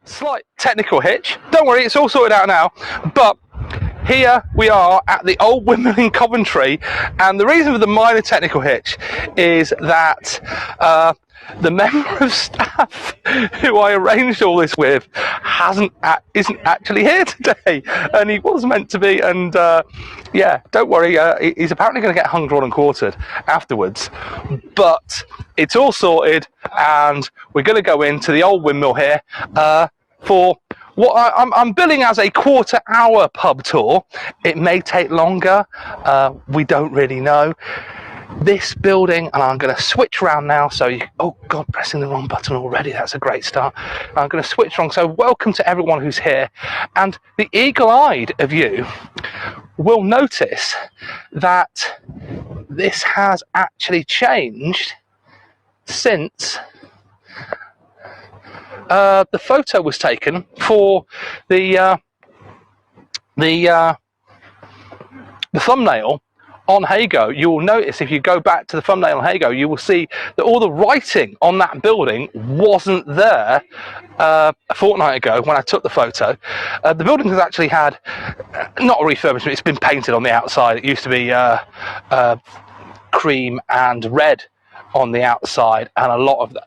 Slight technical hitch. Don't worry, it's all sorted out now. But here we are at the Old Windmill in Coventry, and the reason for the minor technical hitch is that the member of staff who I arranged all this with isn't actually here today, and he was meant to be. And yeah, don't worry, he's apparently going to get hung, drawn, and quartered afterwards. But it's all sorted, and we're going to go into the Old Windmill here for what I'm billing as a quarter-hour pub tour. It may take longer. We don't really know. This building, and I'm going to switch around now. So, oh God, pressing the wrong button already. That's a great start. I'm going to switch wrong. So, welcome to everyone who's here. And the eagle-eyed of you will notice that this has actually changed since the photo was taken for the thumbnail on Hago. You will notice, if you go back to the thumbnail on Hago, you will see that all the writing on that building wasn't there a fortnight ago when I took the photo. The building has actually had not a refurbishment, it's been painted on the outside. It used to be cream and red on the outside, and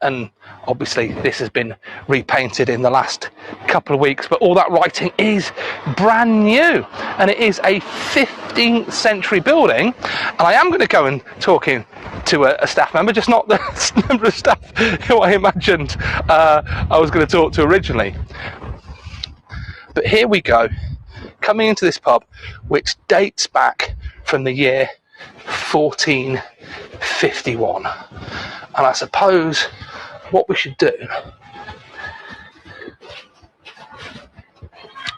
and obviously this has been repainted in the last couple of weeks, but all that writing is brand new, and it is a 15th century building. And I am going to go and talking to a staff member, just not the member of staff who I imagined I was going to talk to originally. But here we go, coming into this pub, which dates back from the year 1451. And I suppose what we should do,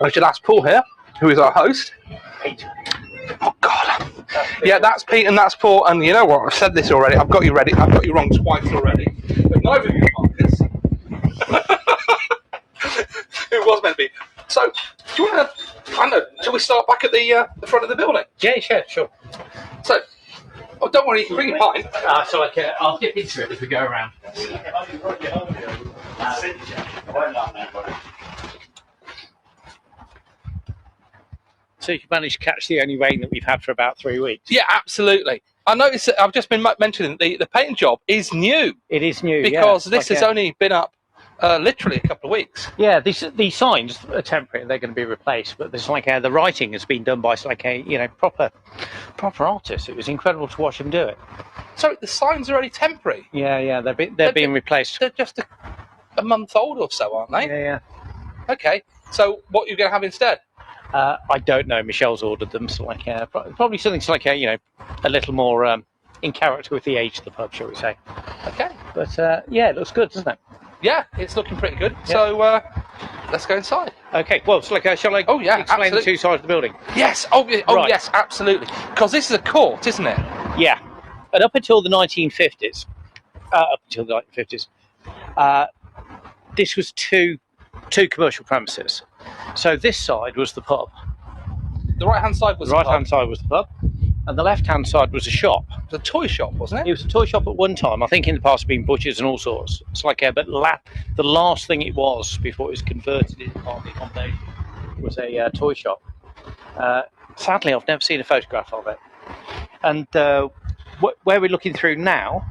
I should ask Paul here, who is our host. Pete. Oh God. Yeah, that's Pete and that's Paul. And you know what? I've said this already. I've got you ready. I've got you wrong twice already. But neither of you are this. It was meant to be. So, do you want to? I don't know. Shall we start back at the front of the building? Yeah, sure. So. Oh, don't worry, you can bring your pint. So I'll dip into it as we go around. So you managed to catch the only rain that we've had for about 3 weeks? Yeah, absolutely. I noticed that I've just been mentioning the paint job is new. It is new, because this has only been up literally a couple of weeks. Yeah, these signs are temporary; they're going to be replaced. But there's the writing has been done by proper artists. It was incredible to watch them do it. So the signs are only temporary. Yeah, they're being replaced. They're just a month old or so, aren't they? Yeah. Okay, so what are you going to have instead? I don't know. Michelle's ordered them, so probably something a little more in character with the age of the pub, shall we say? Okay, but it looks good, doesn't it? Yeah, it's looking pretty good. Yeah. So let's go inside. Okay. Well, shall I explain absolutely. The two sides of the building? Yes. Right. Yes, absolutely. Because this is a court, isn't it? Yeah. And up until the 1950s, this was two commercial premises. So this side was the pub. The right-hand side was the pub. And the left-hand side was a shop. It was a toy shop, wasn't it? It was a toy shop at one time. I think in the past been butchers and all sorts. It's but the last thing it was before it was converted into part of the accommodation was a toy shop. Sadly, I've never seen a photograph of it. And where we're looking through now,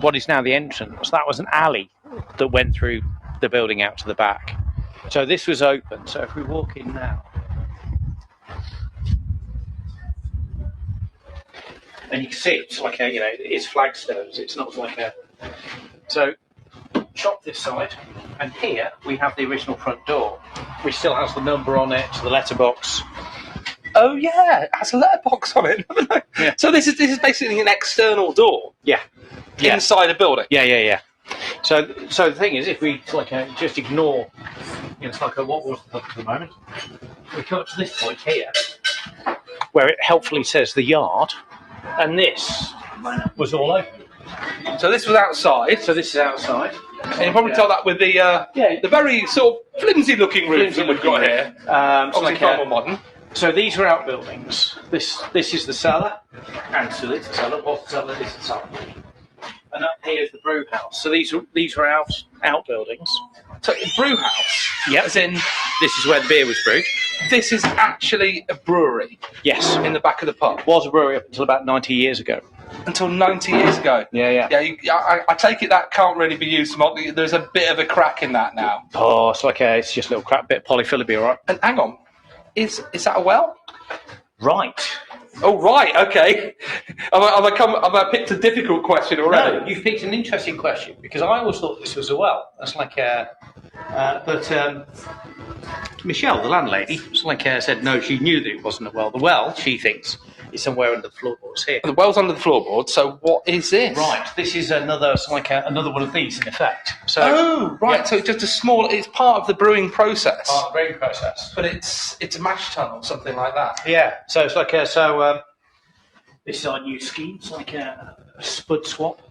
what is now the entrance, that was an alley that went through the building out to the back. So this was open. So if we walk in now, and you can see it's it's flagstones. It's not So, chop this side, and here we have the original front door, which still has the number on it, the letterbox. Oh yeah, it has a letterbox on it. Yeah. So this is basically an external door. Yeah. Inside a building. Yeah. So the thing is, if we just ignore, what was the pub at the moment, we come up to this point here, where it helpfully says the yard. And this was all open. So this was outside. So this is outside. And you probably tell that with the very sort of flimsy-looking roofs that we've got here. Obviously far more modern. So these were outbuildings. This is the cellar, and so it's the cellar. What's the cellar? This is the cellar. And up here is the brew house. So these were outbuildings. So brew house. Yep. As in, This is where the beer was brewed. this is actually a brewery. Yes. In the back of the pub. Was a brewery up until about 90 years ago. Until 90 years ago. Yeah. I take it that can't really be used. There's a bit of a crack in that now. Oh, it's like it's just a little crap bit of polyfill will be all right. And hang on, is that a well? Right. Oh, right, okay. Have I picked a difficult question already? No, you've picked an interesting question because I always thought this was a well. That's like but Michelle, the landlady, said no, she knew that it wasn't a well. The well, she thinks, is somewhere under the floorboards here. The well's under the floorboard, so what is this? Right, this is another one of these in effect. So, oh, right, yeah. So it's just it's part of the brewing process. Part of the brewing process. But it's a mash tun or something like that. Yeah, so it's like this is our new scheme. It's like a spud swap.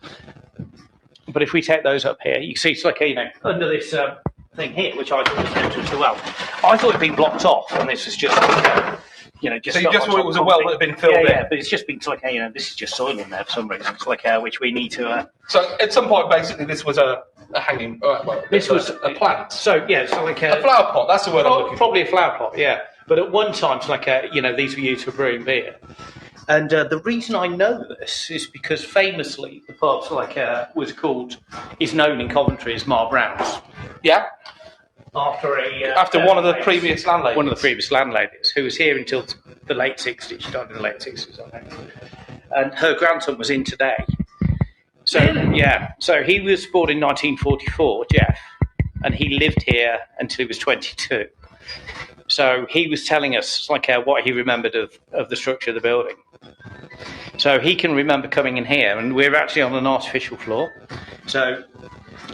But if we take those up here, you can see it's like under this thing here, which I thought was an entrance to the well. I thought it'd been blocked off, and this was just just. So you just thought it was a well that had been filled in? Yeah, but it's just been this is just soil in there for some reason. It's which we need to. So at some point, basically, this was a hanging. This was a plant. So yeah, so a flower pot. That's the word I'm looking for. Probably a flower pot. Yeah, but at one time, it's these were used for brewing beer. And the reason I know this is because famously the pub is known in Coventry as Mar Brown's. Yeah. After one of the previous landladies. One of the previous landladies who was here until the late 60s. She died in the late 60s, I think. And her grandson was in today. So really? Yeah. So he was born in 1944, Jeff, and he lived here until he was 22. So he was telling us what he remembered of the structure of the building. So he can remember coming in here, and we're actually on an artificial floor. So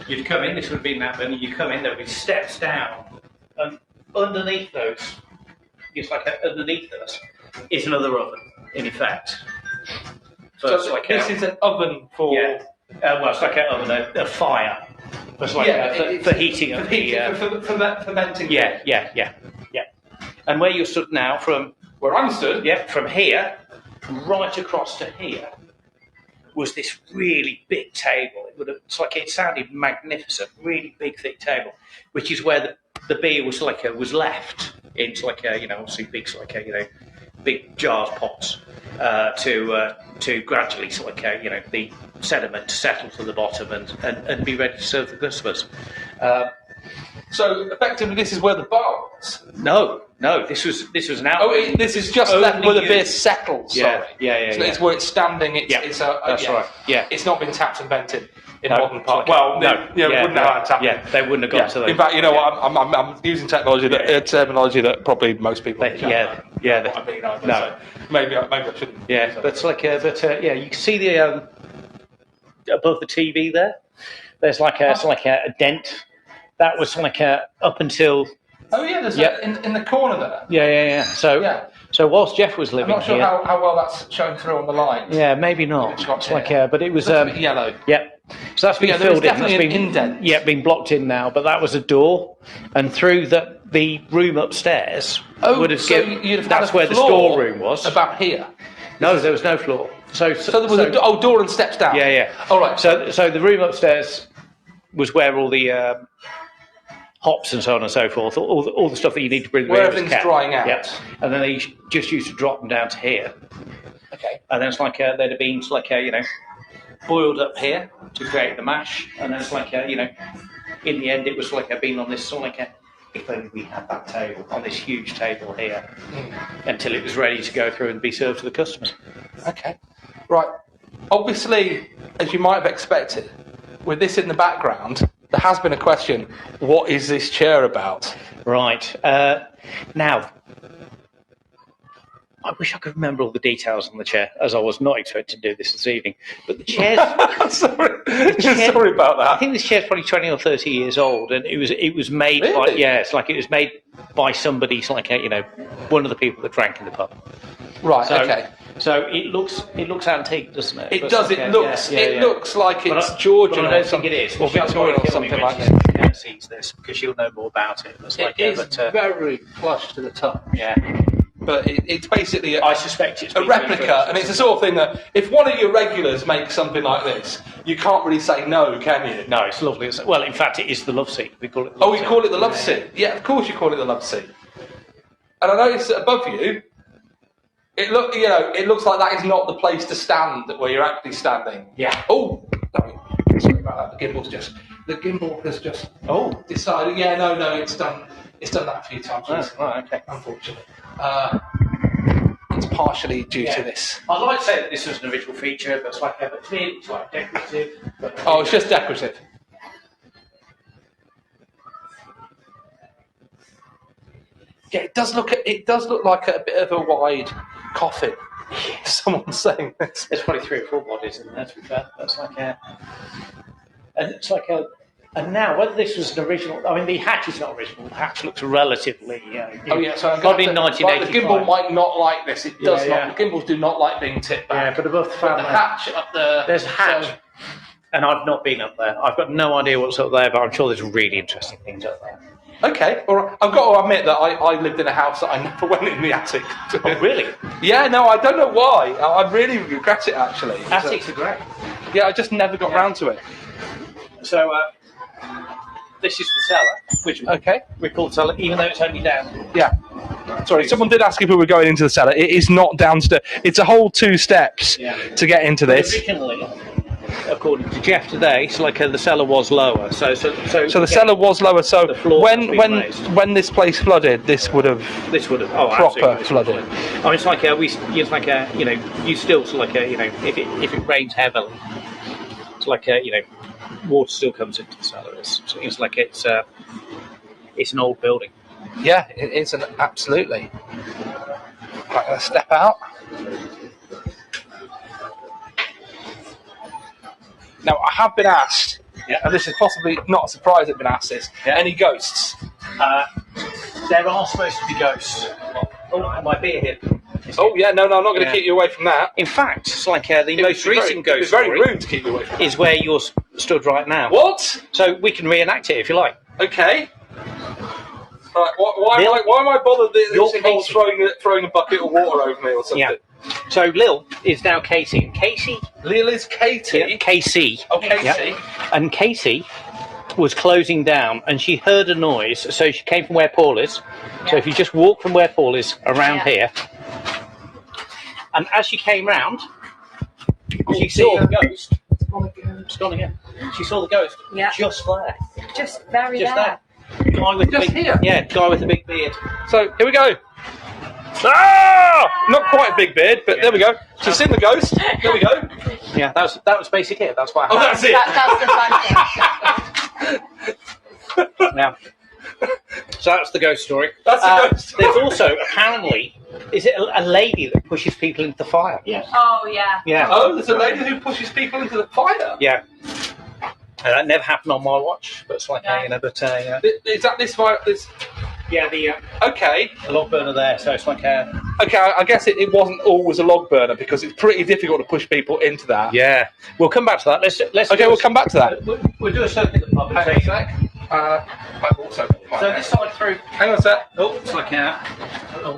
you'd come in, this would have been that, and you come in, there would be steps down, and underneath those, underneath us, is another oven, in effect. So this is an oven for... Yeah, it's like an oven, a fire. It's for heating up for fermenting. Yeah. And where you're stood now, from where I'm stood, from here, right across to here, was this really big table. It sounded magnificent, really big, thick table, which is where the beer was left into obviously big big jars, pots, to gradually the sediment to settle to the bottom and be ready to serve the customers. So effectively, this is where the bar was. No, this was an out. Oh, this is just left where the beer settles. Yeah. So it's where it's standing. That's right. Yeah, it's not been tapped and vented in modern part. Well, wouldn't have had tapped. Yeah, they wouldn't have got to those. In fact, what? I'm using terminology that probably most people. No. So maybe I shouldn't. Yeah, but you can see the above the TV there. There's a dent. That was up until... Oh, yeah, there's in the corner there. Yeah. So whilst Jeff was living here... I'm not sure how well that's showing through on the light. Yeah, maybe not. But it was... a bit yellow. Yeah. So that's been filled in. Definitely an indent. Yeah, been blocked in now, but that was a door. And through the room upstairs... that's where the storeroom was. About here? No, there was no floor. So there was a door and steps down? Yeah. All right. So the room upstairs was where all the... hops and so on and so forth, all the stuff that you need to bring the beer. Where everything's drying out. Yeah. And then they just used to drop them down to here. Okay. And then it's they'd have been boiled up here to create the mash. And then it's in the end it was being on this if only we had that table, on this huge table here, until it was ready to go through and be served to the customers. Okay. Right. Obviously, as you might have expected, with this in the background, there has been a question, what is this chair about? Right. Now, I wish I could remember all the details on the chair, as I was not expecting to do this evening. But the chair... Sorry about that. I think this chair's probably 20 or 30 years old, and it was made by... Yeah, it was made by somebody, one of the people that drank in the pub. Right, okay. So it looks antique, doesn't it? It does. It looks like it's Georgian. But I don't think it is. Or Victorian or something like that. Sees this because she'll know more about it. It is very flush to the top. Yeah. But but it's basically I suspect it's a replica, and it's the sort of thing that if one of your regulars makes something like this, you can't really say no, can you? No, it's lovely. Well, in fact, it is the love seat. We call it. We call it the love seat. Yeah, of course you call it the love seat. And I notice that above you, it looks like that is not the place to stand where you're actually standing. Yeah. Oh, sorry about that. The gimbal has just decided. Yeah, no, it's done that a few times. Oh, right, okay. Unfortunately, it's partially due to this. I'd like to say that this was an original feature, but it's like clearly it's like decorative. Oh, it's just decorative. Yeah, it does look like a bit of a wide coffin. Someone's saying this. There's probably 3 or 4 bodies in there, to be fair. That's like and it's like and now, whether this was an original, I mean, the hatch is not original. The hatch looks relatively. So probably in 1985. The gimbal might not like this. It does not. Yeah. The gimbals do not like being tipped back. Yeah, but above the fan, the hatch up there. There's a hatch, and I've not been up there. I've got no idea what's up there, but I'm sure there's really interesting things up there. Okay, all right. I've got to admit that I lived in a house that I never went in the attic. Oh, really? Yeah, no, I don't know why. I really regret it, actually. Attics are great. Yeah, I just never got round to it. So, this is the cellar, which we call the cellar, even though it's only down. Yeah. Sorry, someone did ask if we were going into the cellar. It is not downstairs. It's a whole 2 steps to get into this. Originally, according to Jeff today, it's like the cellar was lower. So the cellar was lower. So when this place flooded, this would have proper flooded. I mean, it's like you still if it rains heavily, it's like water still comes into the cellar. It's like it's an old building. Yeah, it is absolutely. Right, let's step out. Now, I have been asked, and this is possibly not a surprise I've been asked this, any ghosts? There are supposed to be ghosts. Oh, my beer here. Oh, yeah, no, I'm not going to keep you away from that. In fact, it's like the most recent ghost story. It's very rude to keep you away from that. Is where you're stood right now. What? So we can reenact it if you like. Okay. Right, why am I bothered that this involves throwing a bucket of water over me or something? Yeah. So Lil is now Katie. Casey? Lil is Katie? Yeah, Casey. Oh, Casey. Yeah. And Casey was closing down and she heard a noise, so she came from where Paul is. So if you just walk from where Paul is around here, and as she came round, she saw the ghost. It's gone again. She saw the ghost just there. Just very just there. Guy with just here? Yeah, guy with a big beard. So, here we go. Ah! Not quite a big beard, but there we go. She's seen the ghost. There we go. Yeah, that was basically it. That's what happened. Oh, that's it. That's the fun thing. Yeah. So that's the ghost story. That's the ghost story. There's also, apparently, is it a lady that pushes people into the fire? Yeah. Oh, yeah. Yeah. Oh, there's a lady who pushes people into the fire? Yeah. That never happened on my watch, but it's like, Is that this fire? Yeah, the log burner there, so it's like Okay, I guess it wasn't always a log burner because it's pretty difficult to push people into that. Yeah. We'll come back to that. Let's we'll come back to that. We'll do a circuit at the pub. Hang on a sec. So this side through. Hang on a sec. Oh, it's like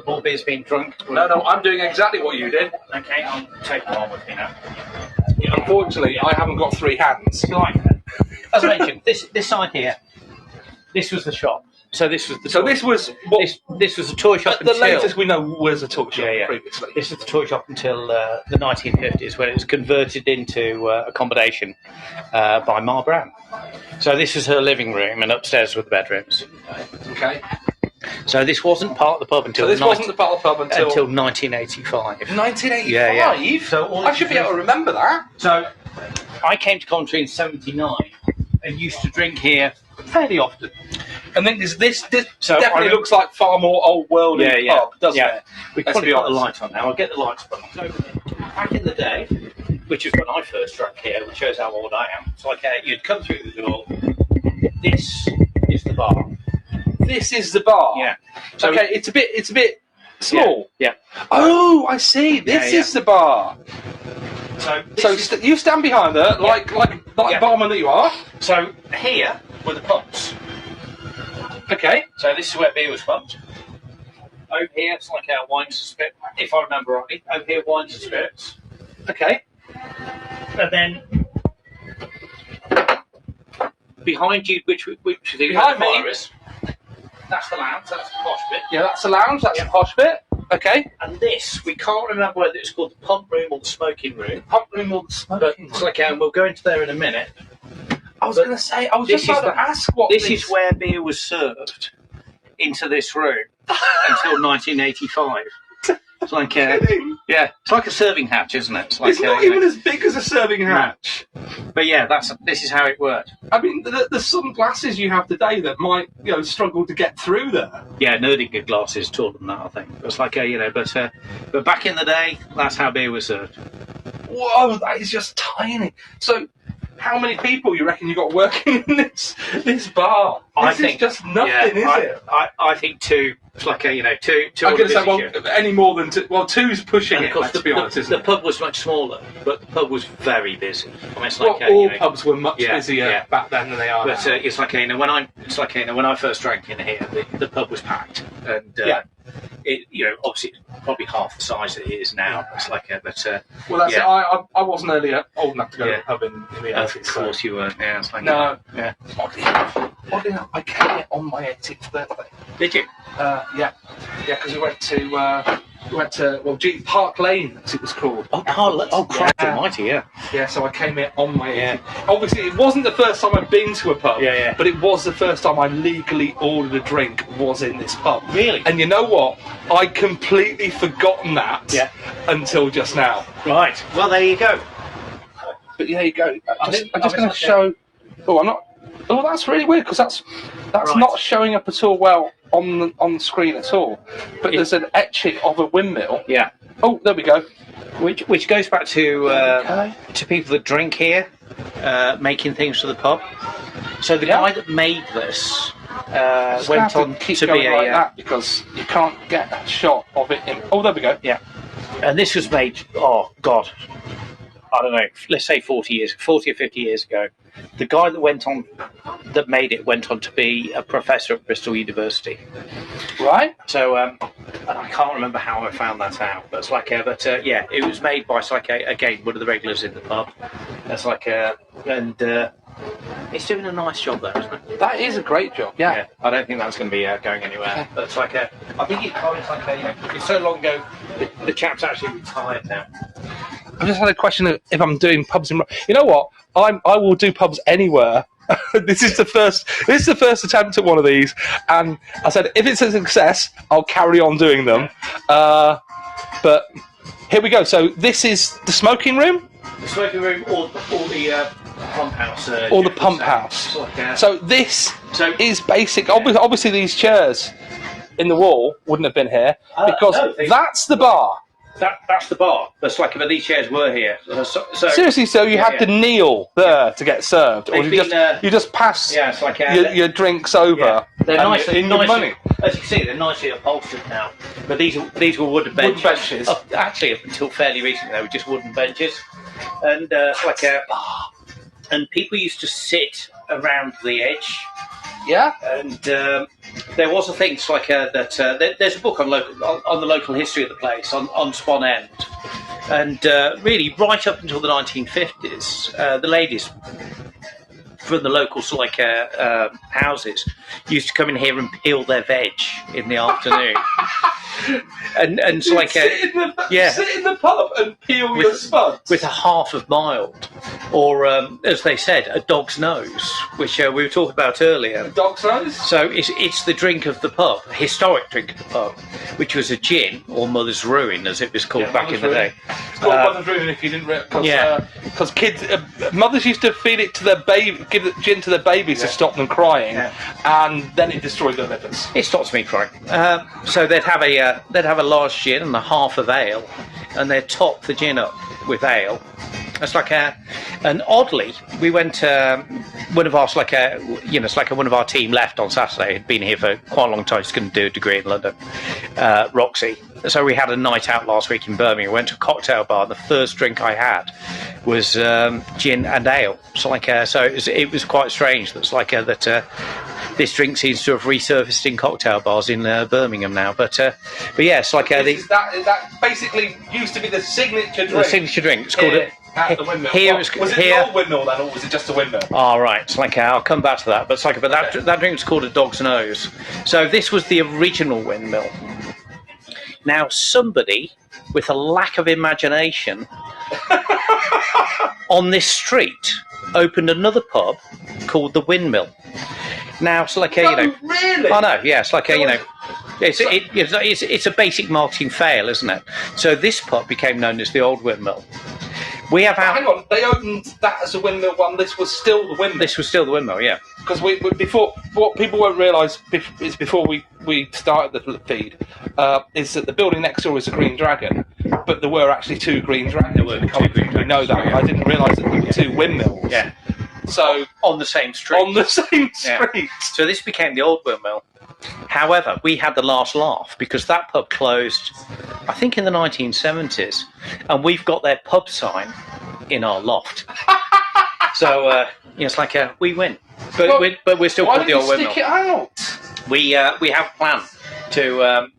all beer's being drunk. No, I'm doing exactly what you did. Okay, I'll take one with me now. Unfortunately, I haven't got 3 hands. Like, as I mentioned, this side here, this was the shop. So this was this was a toy shop. The latest we know was a toy shop previously. This was the toy shop until the 1950s, when it was converted into accommodation by Ma Brown. So this was her living room, and upstairs were the bedrooms. Okay. So this wasn't part of the pub until. Until 1985. 1985. Yeah. So I should be able to remember that. So I came to Coventry in '79 and used to drink here fairly often. And then this definitely looks like far more old worldy pub, doesn't it? We can probably put the light on now. I'll get the lights on. So back in the day, which is when I first drank here, which shows how old I am. It's like you'd come through the door. This is the bar. This is the bar. Yeah. So okay, it's a bit small. Yeah. Oh, I see. This is the bar. So you stand behind her like barman that you are. So here were the pumps. Okay. So this is where beer was pumped. over here it's like our wines and spirits, if I remember rightly. Over here, wines and spirits. Okay. And then behind you, which is the Behind me? virus, that's the lounge, that's the posh bit. Yeah, that's the lounge. That's the posh bit. Okay. And this, we can't remember whether it's called the pump room or the smoking room. Pump room or the But smoking it's room. like, we'll go into there in a minute. I was going to say, I was This just about is to ask what This is where beer was served into this room until 1985. It's like, Kidding? yeah, it's like a serving hatch, isn't it? It's like, It's not even as big as a serving hatch. But yeah, this is how it worked. I mean, there's some glasses you have today that might, struggle to get through there. Yeah, Nerdinger glasses taller than that, I think. It's like, but back in the day, that's how beer was served. Whoa, that is just tiny. So, how many people you reckon you got working in this bar? This is just nothing, is it? I think two. It's like two. I'm going to say, well, any more than two. Well, two's pushing And it. of course, Let's be honest, isn't the it? pub was much smaller, but the pub was very busy. I mean, it's like, All pubs were much busier yeah. back then than they are But now. it's like, when I first drank in here, the pub was packed, and it, obviously it's probably half the size it is now. It's like, Well, that's it. I wasn't earlier old enough to go to the pub in the of 80s. course you weren't. Yeah, it's like, No. yeah. Oddly enough, I came here on my 18th birthday. Did you? Yeah, because we went to Park Lane, as it was called. Oh, Christ Yeah. almighty, yeah. Yeah, so I came here on my 18th. Obviously, it wasn't the first time I'd been to a pub. Yeah. But it was the first time I legally ordered a drink. Was in this pub. Really? And you know what? I'd completely forgotten that. Until just now. Right. Well, there you go. But there you go. I'm just going to okay. show. Oh, I'm not. Oh, that's really weird because that's Right. not showing up at all well on the screen at all. But there's an etching of a windmill. Yeah. Oh, there we go. Which goes back to Okay. to people that drink here, making things for the pub. So the guy that made this Just went have to on keep to going be like a. that because you can't get a shot of it in. Oh, there we go. Yeah. And this was made. Oh God. I don't know. Let's say 40 or 50 years ago. The guy that made it went on to be a professor at Bristol University. Right. So and I can't remember how I found that out, but it's like, it was made by again one of the regulars in the pub. It's like, and it's doing a nice job there, isn't it? That is a great job. Yeah. I don't think that's going to be going anywhere. But it's like, I think it's so long ago. The chap's actually retired now. I just had a question of if I'm doing pubs in. You know what? I will do pubs anywhere. This is the first attempt at one of these, and I said if it's a success, I'll carry on doing them. But here we go. So this is the smoking room, The smoking room or the pump house. or the pump house. So this is basic. Obviously, these chairs in the wall wouldn't have been here because that's the bar. That's the bar. That's like, but these chairs were here. So Seriously, so you had to kneel there to get served, or you just pass it's like your drinks over. Yeah. They're nice. in your money. As you can see, they're nicely upholstered now. But these were wooden benches. Wooden benches. Actually, up until fairly recently, they were just wooden benches, and and people used to sit around the edge. Yeah. And there was a thing, it's like there's a book on the local history of the place on Spon End, and really right up until the 1950s, the ladies from the local houses used to come in here and peel their veg in the afternoon. and so sit in the pub and peel your spuds with a half of mild, or as they said, a dog's nose, which we were talking about earlier. dog's nose. So it's the drink of the pub, a historic drink of the pub, which was a gin, or Mother's Ruin, as it was called back in the day. It's called Mother's Ruin if you didn't because kids, mothers used to feed it to their baby, give the gin to their babies to stop them crying, and then it destroyed their livers. It stops me crying. So they'd have a large gin and a half of ale, and they'd top the gin up with ale. It's like and oddly, we went. One of our one of our team left on Saturday. Had been here for quite a long time. He's going to do a degree in London, Roxy. So we had a night out last week in Birmingham. We went to a cocktail bar. And the first drink I had was gin and ale. So so it was quite strange. That's this drink seems to have resurfaced in cocktail bars in Birmingham now. But yeah, it's like that basically used to be the signature drink. The signature drink. It's called at the windmill. Here, was it the Old Windmill then, or was it just a windmill? Oh, right. It's like I'll come back to that. But it's like, that drink was called a dog's nose. So this was the original windmill. Now somebody with a lack of imagination on this street opened another pub called the Windmill. Now it's like Really? I know, yeah, it's like it's a basic marketing fail, isn't it? So this pub became known as the Old Windmill. We have hang on, they opened that as a windmill one. This was still the windmill. This was still the windmill, yeah. Because before, what people won't realise is before we started the feed is that the building next door is a Green Dragon, but there were actually two Green Dragons. There were two Green Dragons. We know that. Yeah. I didn't realise that there were two windmills. Yeah. So on the same street. On the same street. Yeah. So this became the Old Windmill. However, we had the last laugh because that pub closed, I think, in the 1970s, and we've got their pub sign in our loft. So it's like we win, but we're still called the Old Windmill. Stick it out. We have a plan to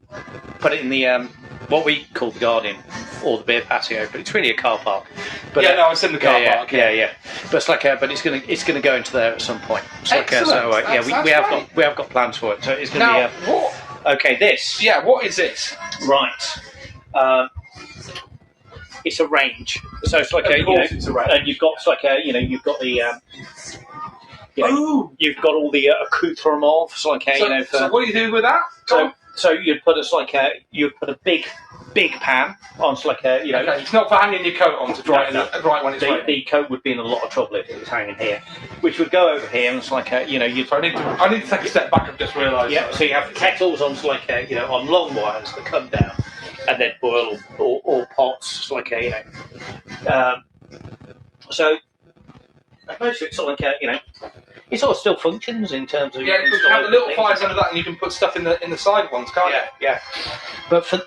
put it in the what we call the garden or the beer patio, but it's really a car park. But, it's in the car park. Yeah. But it's like, but it's gonna go into there at some point. It's Excellent. We have got plans for it. So it's gonna be. What? Okay, this. Yeah, what is this? Right. It's a range. So it's like it's a range. And you've got you've got the. You've got all the accoutrements. So what do you do with that? So you'd put a big pan on, so Okay, it's not for hanging your coat on to dry right when it's raining. The coat would be in a lot of trouble if it was hanging here, which would go over here, and it's like I need to take a step back and just realise. Yeah, so you have the kettles on, so on long wires that come down, and then boil or pots, so so most of it's sort of it sort of still functions in terms of you have the little fires under that, and you can put stuff in the side ones, can't you? Yeah. But for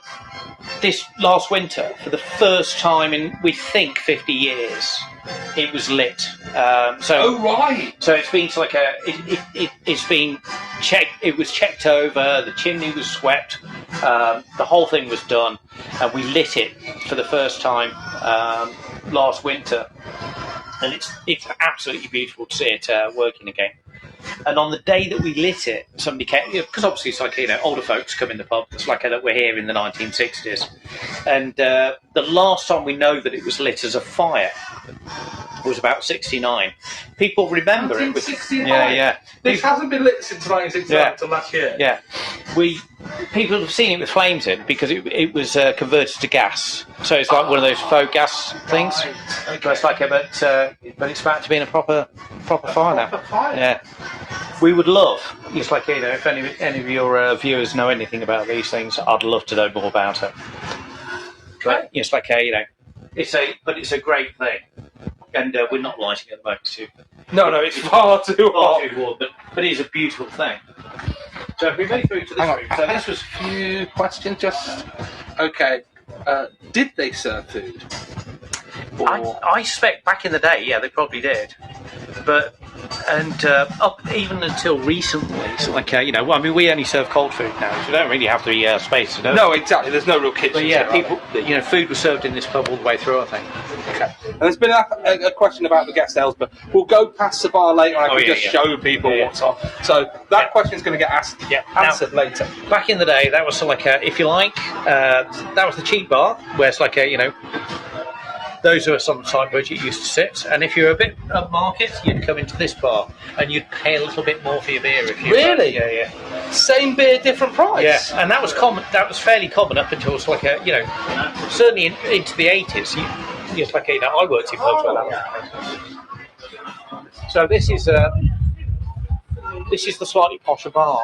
this last winter, for the first time in we think 50 years, it was lit. So it's been it's been checked. It was checked over. The chimney was swept. The whole thing was done, and we lit it for the first time last winter. And it's absolutely beautiful to see it working again. And on the day that we lit it, somebody came, because obviously it's like older folks come in the pub. It's like that we're here in the 1960s, and the last time we know that it was lit as a fire was about 69. People remember it. 1969. Yeah. This hasn't been lit since 1969 until last year. Yeah, people have seen it with flames in because it was converted to gas. So it's like one of those faux gas things. Right. Okay. But it's like but it's back to being a proper fire now. Proper fire. Yeah. We would love, it's like if any of your viewers know anything about these things, I'd love to know more about it. But it's like it's a great thing, and we're not lighting at the moment too. No, it's far too hot. But it is a beautiful thing. So if we move through to this room, so this was a few questions. Did they serve food? I suspect back in the day, yeah, they probably did. But up even until recently, so we only serve cold food now, so we don't really have the space to do it. No, exactly. There's no real kitchen. But yeah, people, food was served in this pub all the way through, I think. Okay. And there's been a question about the guest ales, but we'll go past the bar later. I can show people what's on. So that question's going to get answered later. Back in the day, that was if you like, that was the cheap bar, where it's those who are some time budget used to sit, and if you're a bit upmarket, you'd come into this bar and you'd pay a little bit more for your beer. If you really, same beer, different price. Yeah, and that was common. That was fairly common up until certainly into the 80s. I worked in pubs like that. So this is the slightly posher bar.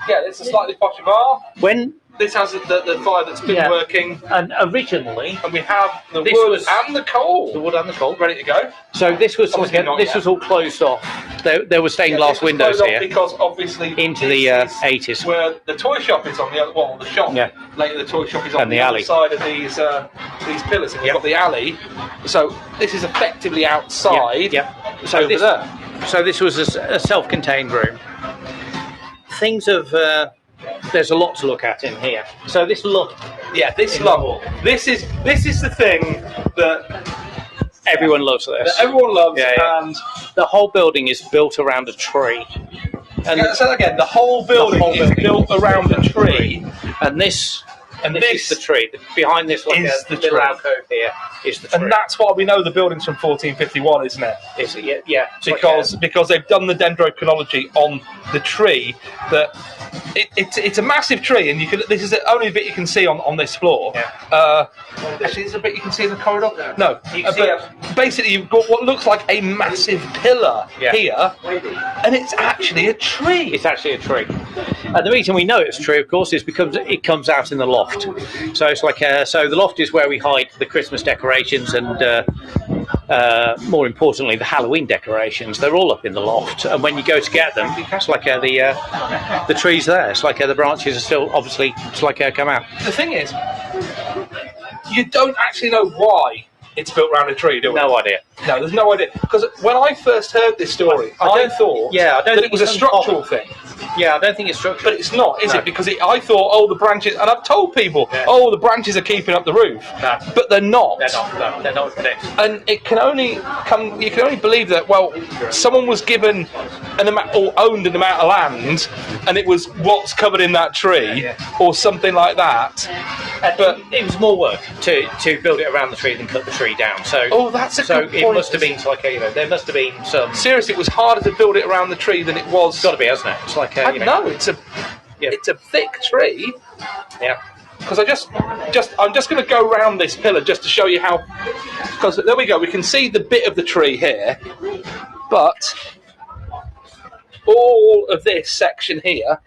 Yeah, it's a slightly posher bar. When this has the fire that's been working, and originally, and we have the wood and the coal. The wood and the coal ready to go. So this was was all closed off. There were stained glass windows here because obviously into the 80s, where the toy shop is on the other. Well, the shop. Yeah. Later, the toy shop is on the alley other side of these pillars. And we've got the alley. So this is effectively outside. Yeah. So this was a self-contained room. things of there's a lot to look at in here. So this look, this look. This is the thing that everyone loves this. that everyone loves, Yeah. and The whole building is built around a tree. And so again, the whole building is built around a tree, and this and is this the tree. Behind this, like is a the little tree. alcove here, is the tree. and that's why we know the building's from 1451, isn't it? Is it? Yeah. Because they've done the dendrochronology on the tree. That it's a massive tree, and this is the only bit you can see on this floor. Yeah. Actually, there's a bit you can see in the corridor. No, You can see but basically you've got what looks like a massive pillar here, and it's actually a tree. It's actually a tree. And the reason we know it's a tree, of course, is because it comes out in the loft. So it's like so the loft is where we hide the Christmas decorations and more importantly the Halloween decorations. They're all up in the loft, and when you go to get them, it's like the tree's there. It's like the branches are still obviously come out. The thing is, you don't actually know why it's built around a tree, do we? No idea. No, there's no idea. Because when I first heard this story, I thought I don't that think it was a it's structural thing. Yeah, I don't think it's structural. But it's not, is No. it? Because I thought, the branches, and I've told people, the branches are keeping up the roof. No. But they're not. They're not. No, they're not protected. And it can only come. You can only believe that. Well, someone was given an amount or owned an amount of land, and it was what's covered in that tree, or something like that. But it was more work to build it around the tree than cut the tree down. So that's a so good it point. must have been there must have been some. Seriously, it was harder to build it around the tree than it was. It's got to be, hasn't it? It's like I know it's a thick tree. Yeah. Because I'm just going to go around this pillar just to show you how. Because there we go, we can see the bit of the tree here, but all of this section here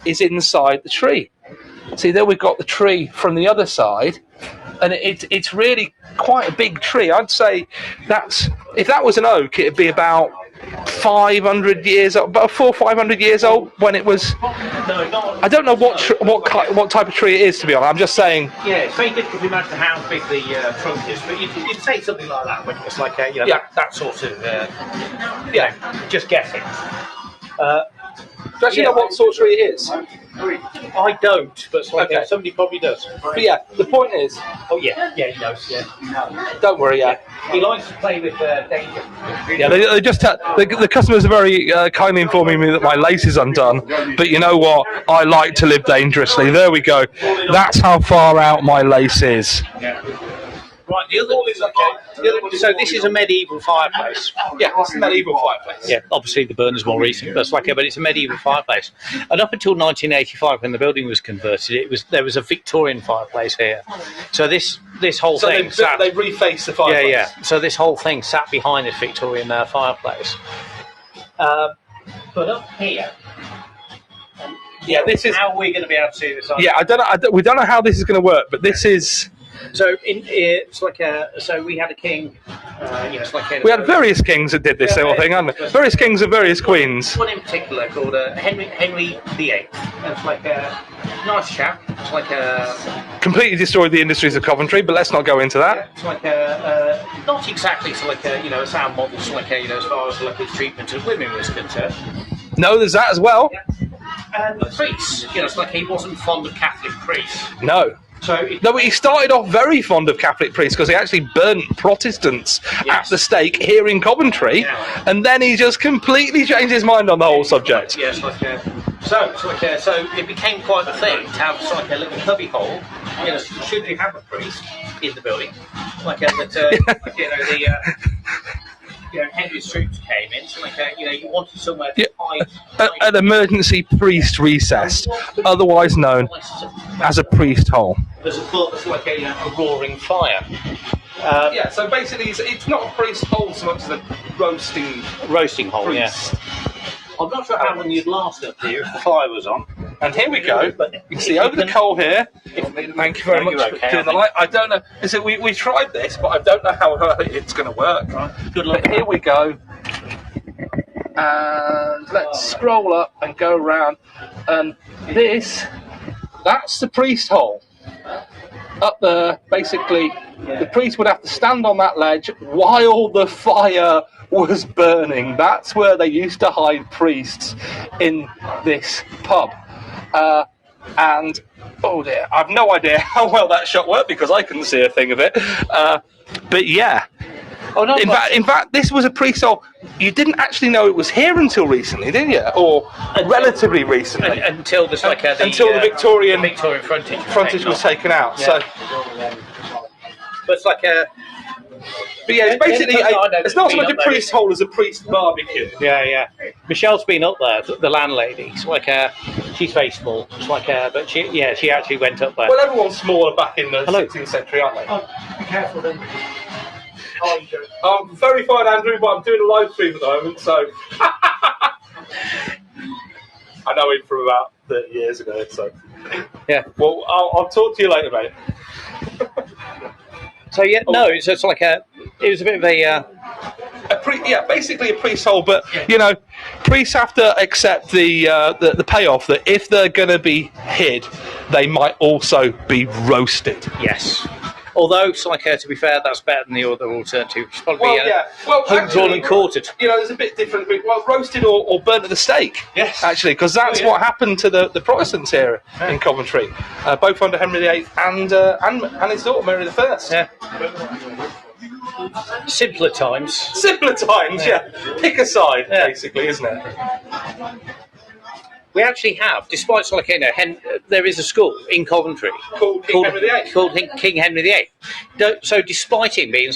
is inside the tree. See, there we've got the tree from the other side, and it's really quite a big tree. I'd say if that was an oak, it'd be about 500 years old, about 400 or 500 years old when it was. No, not. I don't know what type of tree it is, to be honest. I'm just saying. Yeah, it's very difficult to imagine how big the trunk is, but you'd say something like that when it's like that sort of just guessing. Do you actually know what sort of tree it is? I don't, but it's like somebody probably does. But yeah, the point is. Oh yeah, he knows. Yeah. Don't worry, He likes to play with danger. Yeah, they just the customers are very kindly informing me that my lace is undone. But you know what? I like to live dangerously. There we go. That's how far out my lace is. Yeah. Right, the other one is okay. So this is a medieval fireplace. Yeah, it's a medieval fireplace. Yeah, obviously the burner's more recent, but it's a medieval fireplace. And up until 1985, when the building was converted, there was a Victorian fireplace here. So this whole thing they refaced the fireplace. Yeah. So this whole thing sat behind this Victorian fireplace. But up here. Yeah, this is how we're going to be able to see this. Yeah, we don't know how this is going to work, but this is. So it's like so we had a king. It's like we had various kings that did this sort of thing, hadn't we? Various kings and various queens. One in particular called Henry VIII. It's like a nice chap. It's like completely destroyed the industries of Coventry, but let's not go into that. It's like not exactly so like a sound model, so like as far as like his treatment of women was concerned. No, there's that as well. Yeah. And the priests, it's like he wasn't fond of Catholic priests. No. No, but he started off very fond of Catholic priests because he actually burnt Protestants at the stake here in Coventry, and then he just completely changed his mind on the whole subject. Yes, so it became quite a thing to have like a little cubby hole. Should you have a priest in the building, Henry's troops came in, so you wanted somewhere to hide. An emergency priest recess, otherwise known as a priest hole. There's a roaring fire. So basically, it's not a priest hole so much as a roasting hole. Priest. Yeah. I'm not sure how long you'd last up here if the fire was on. And here we go. You can see over the coal here. Thank you very much for doing the light. I don't know. We tried this, but I don't know how it's going to work. Right. Good luck. But here we go. And let's scroll up and go around. And that's the priest hole. Up there, basically, the priest would have to stand on that ledge while the fire was burning. That's where they used to hide priests in this pub. And oh dear, I've no idea how well that shot worked because I couldn't see a thing of it. But yeah. Oh, no, In fact, this was a priest hole. You didn't actually know it was here until recently, did you? Or relatively recently. Until there's like the Victorian frontage was taken out. Yeah. So, but it's like a. but yeah, it's basically it's not so much a priest hole as a priest barbecue. Yeah. Michelle's been up there, the landlady. It's like she's very small. It's like but she actually went up there. Well, everyone's smaller back in the 16th century, aren't they? Oh, be careful then. I'm very fine, Andrew, but I'm doing a live stream at the moment, so I know him from about 30 years ago. So yeah. Well, I'll talk to you later, mate. So yeah, no, it's like it was a bit of basically a priest hole, but you know, priests have to accept the payoff that if they're going to be hid, they might also be roasted. Yes. Although, it's like, to be fair, that's better than the other alternative. It's probably home drawn and quartered. You know, there's a bit different. Well, roasted or burnt at the stake. Yes. Actually, because that's what happened to the Protestants here in Coventry, both under Henry VIII and his daughter Mary I. Yeah. Simpler times. Simpler times, yeah. Pick a side, basically, isn't it? We actually have, despite there is a school in Coventry called King Henry VIII. Called King Henry VIII. So, despite it being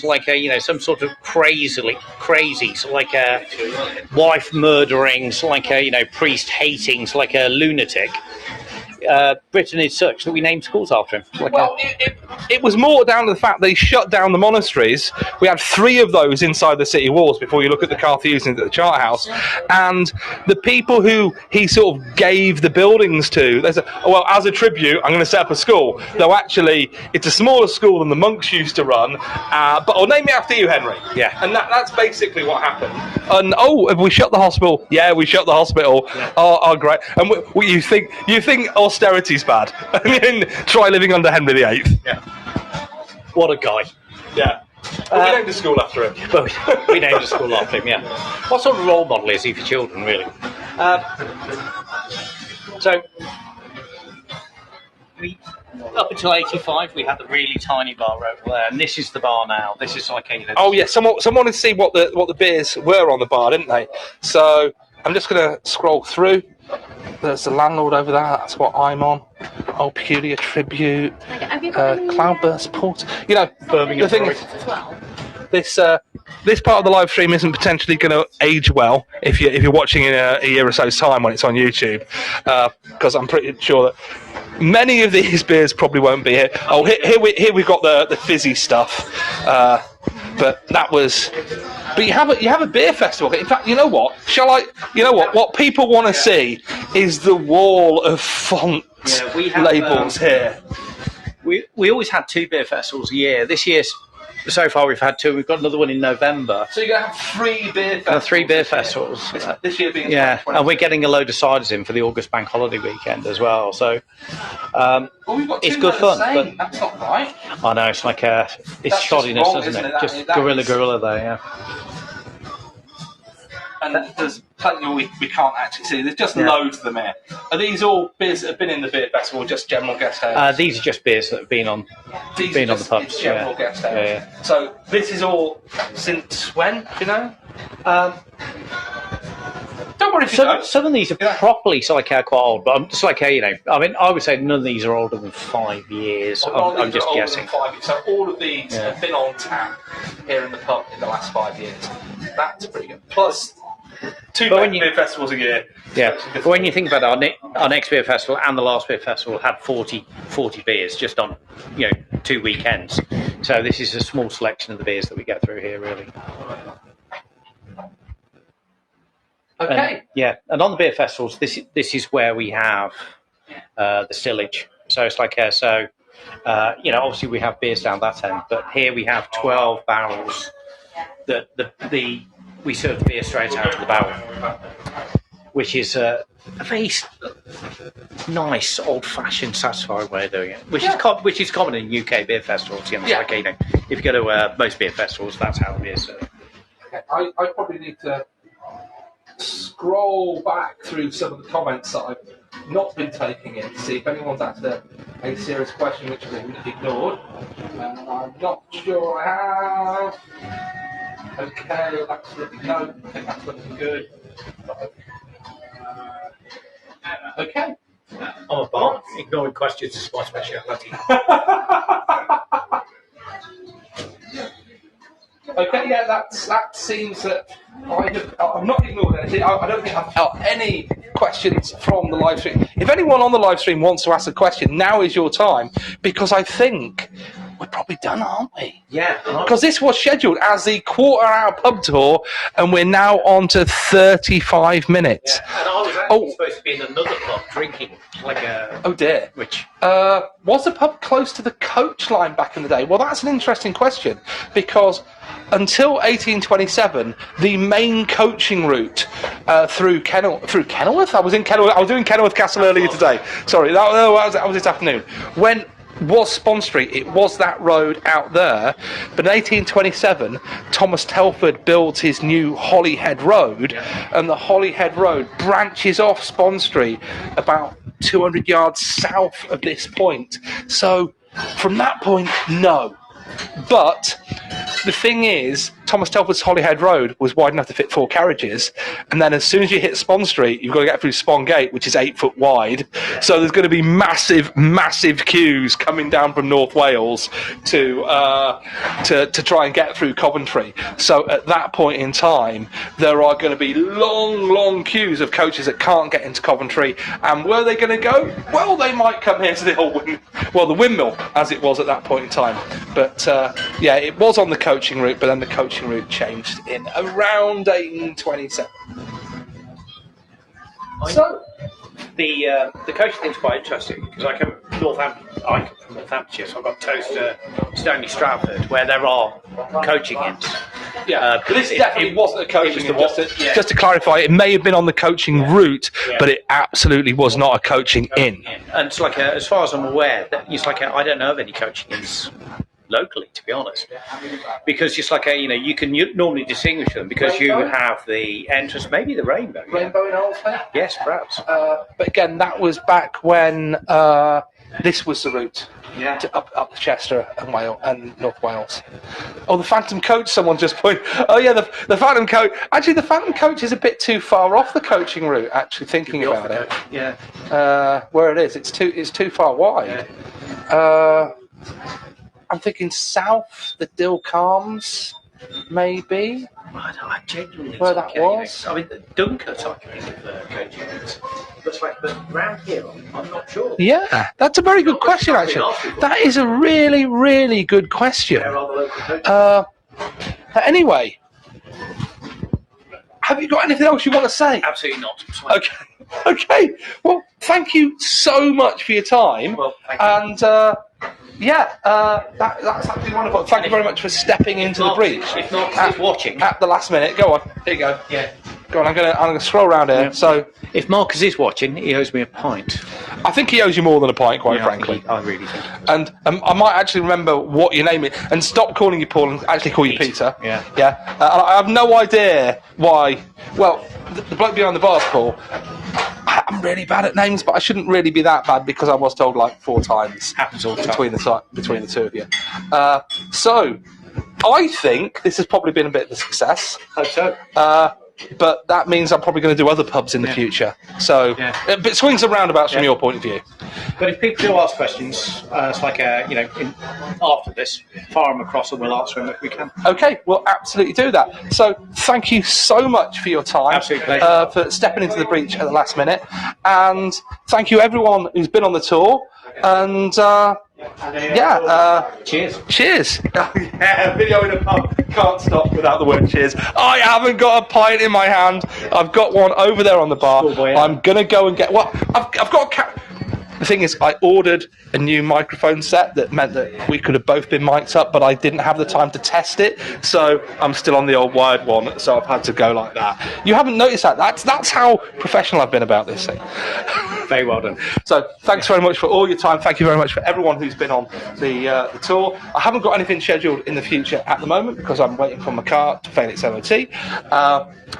some sort of crazy, wife murdering, priest hating, like a lunatic. Britain is such that we named schools after him. It was more down to the fact they shut down the monasteries. We had 3 of those inside the city walls before you look at the Carthusians at the Charterhouse. And the people who he sort of gave the buildings to, they said, well, as a tribute, I'm going to set up a school. Though actually, it's a smaller school than the monks used to run. But I'll name it after you, Henry. Yeah. And that's basically what happened. And have we shut the hospital? Yeah, we shut the hospital. Yeah. Oh, great. And you think austerity's bad? I mean, try living under Henry VIII. Yeah. What a guy. Yeah. Well, we named a school after him. Well, we named a school after him, yeah. What sort of role model is he for children, really? Up until 85, we had the really tiny bar over there, and this is the bar now. This is like Oh yeah, someone wanted to see what the beers were on the bar, didn't they? So I'm just going to scroll through. There's the landlord over there. That's what I'm on. Old Peculiar Tribute. Cloudburst Port. You know, Birmingham. The thing is, this part of the live stream isn't potentially going to age well if you're watching in a year or so's time when it's on YouTube, because I'm pretty sure that many of these beers probably won't be here. Oh, here we've got the fizzy stuff, but that was. But you have a beer festival. In fact, you know what? What people want to see is the wall of font labels here. We always had 2 beer festivals a year. This year, so far, we've had 2. We've got another one in November. So you're going to have 3 beer festivals? 3 beer festivals. This year being and we're getting a load of ciders in for the August Bank Holiday weekend as well. So it's good fun. But that's not right. I know, it's like it's shoddiness, isn't it? Just gorilla there, yeah. And there's plenty we can't actually see. There's just loads of them here. Are these all beers that have been in the beer festival, or just general guest house? These are just beers that have been on the pubs. General guest house. Yeah. So this is all since when? Do you know? Don't worry if you don't. Some of these are properly quite old, but I'm just I mean, I would say none of these are older than 5 years. I'm just guessing. So all of these have been on tap here in the pub in the last 5 years. That's pretty good. Plus 2 beer festivals a year. Yeah, but when you think about it, our next beer festival and the last beer festival had 40 beers just on 2 weekends. So this is a small selection of the beers that we get through here, really. Okay. And on the beer festivals, this is where we have the stillage. So it's obviously we have beers down that end, but here we have 12 barrels that we serve the beer straight out of the barrel, which is a very nice, old-fashioned, satisfying way of doing it, which is common in UK beer festivals. If you go to most beer festivals, that's how the beer's served. Okay. I probably need to scroll back through some of the comments that I've not been taking in to see if anyone's asked a serious question which has been ignored. And I'm not sure I have. Okay, that's looking no. I think that's looking good. Okay. I'm a bar. Ignoring questions is my speciality. Okay, yeah, that seems that I've not ignored anything. I don't think I've felt any questions from the live stream. If anyone on the live stream wants to ask a question, now is your time, because I think we're probably done, aren't we? Yeah. Because this was scheduled as the quarter-hour pub tour, and we're now on to 35 minutes. Yeah. And I was actually supposed to be in another pub drinking, like a... Oh dear. Which? Was the pub close to the coach line back in the day? Well, that's an interesting question, because until 1827, the main coaching route through Kenilworth? I was doing Kenilworth Castle earlier today. Sorry, that was this afternoon. When was Spon Street, it was that road out there, but in 1827 Thomas Telford builds his new Holyhead Road, and the Holyhead Road branches off Spon Street about 200 yards south of this point. So from that point, no. But the thing is, Thomas Telford's Holyhead Road was wide enough to fit 4 carriages, and then as soon as you hit Spon Street, you've got to get through Spon Gate, which is 8 foot wide. So there's going to be massive queues coming down from North Wales to try and get through Coventry. So at that point in time, there are going to be long queues of coaches that can't get into Coventry. And where are they going to go? Well, they might come here to the Old Windmill, the Windmill, as it was at that point in time. But yeah, it was on the coaching route, but then the coaching route changed in around 1827. So the coaching thing's quite interesting, because I come from Northamptonshire, so I've got close to Stony Stratford, where there are coaching inns. Yeah, but this definitely wasn't a coaching inn. Yeah. Just to clarify, it may have been on the coaching route, but it absolutely was not a coaching inn. And it's like, as far as I'm aware, it's like I don't know of any coaching inns locally, to be honest, because just like you can normally distinguish them because you have the entrance, maybe the Rainbow In Oldsmith? Yes, perhaps. But again, that was back when this was the route. Yeah. To up Chester and North Wales. Oh, the Phantom Coach, someone just pointed. Oh yeah, the Phantom Coach. Actually, the Phantom Coach is a bit too far off the coaching route, actually, thinking about it. Yeah. Where it is, it's too far wide. Yeah. I'm thinking south, the Dill Calms, maybe. I genuinely where that was. I mean, Dunkirk, I can think of coaching inns. But around here, I'm not sure. Yeah, that's a very good question, actually. That is a really good question. Where are the local coaches? Anyway, have you got anything else you want to say? Absolutely not. Okay. Well, thank you so much for your time. Well, thank you. And that's absolutely wonderful. Thank you very much for stepping into the breach. If Marcus is watching at the last minute, go on. Here you go. Yeah. Go on. I'm gonna scroll around here. Yeah. So, if Marcus is watching, he owes me a pint. I think he owes you more than a pint, quite frankly. I really think. And I might actually remember what your name is, and stop calling you Paul and actually call you Peter. Yeah. Yeah. I have no idea why. Well, the bloke behind the bar's Paul. I'm really bad at names, but I shouldn't really be that bad because I was told like 4 times. Happens all the between the two of you. So, I think this has probably been a bit of a success. Hope so. But that means I'm probably going to do other pubs in the future. So, but swings and roundabouts from your point of view. But if people do ask questions, it's like after this, fire them across and we'll answer them if we can. Okay, we'll absolutely do that. So, thank you so much for your time. Absolute pleasure. For stepping into the breach at the last minute, and thank you everyone who's been on the tour. And cheers. Cheers. Yeah, video in a pub can't stop without the word cheers. I haven't got a pint in my hand. I've got one over there on the bar. I'm gonna go and get. Well, I've got a The thing is, I ordered a new microphone set that meant that we could have both been mic'd up, but I didn't have the time to test it, so I'm still on the old wired one, so I've had to go like that. You haven't noticed that? That's how professional I've been about this thing. Very well done. So thanks very much for all your time. Thank you very much for everyone who's been on the tour. I haven't got anything scheduled in the future at the moment because I'm waiting for my car to fail its MOT.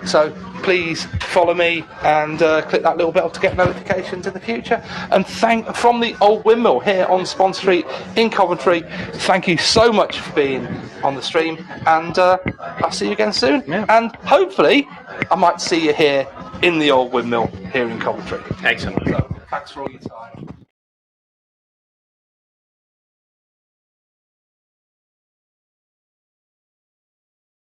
So please follow me and click that little bell to get notifications in the future. And from the Old Windmill here on Spon Street in Coventry, thank you so much for being on the stream, and I'll see you again soon. Yeah. And hopefully I might see you here in the Old Windmill here in Coventry. Excellent. So thanks for all your time.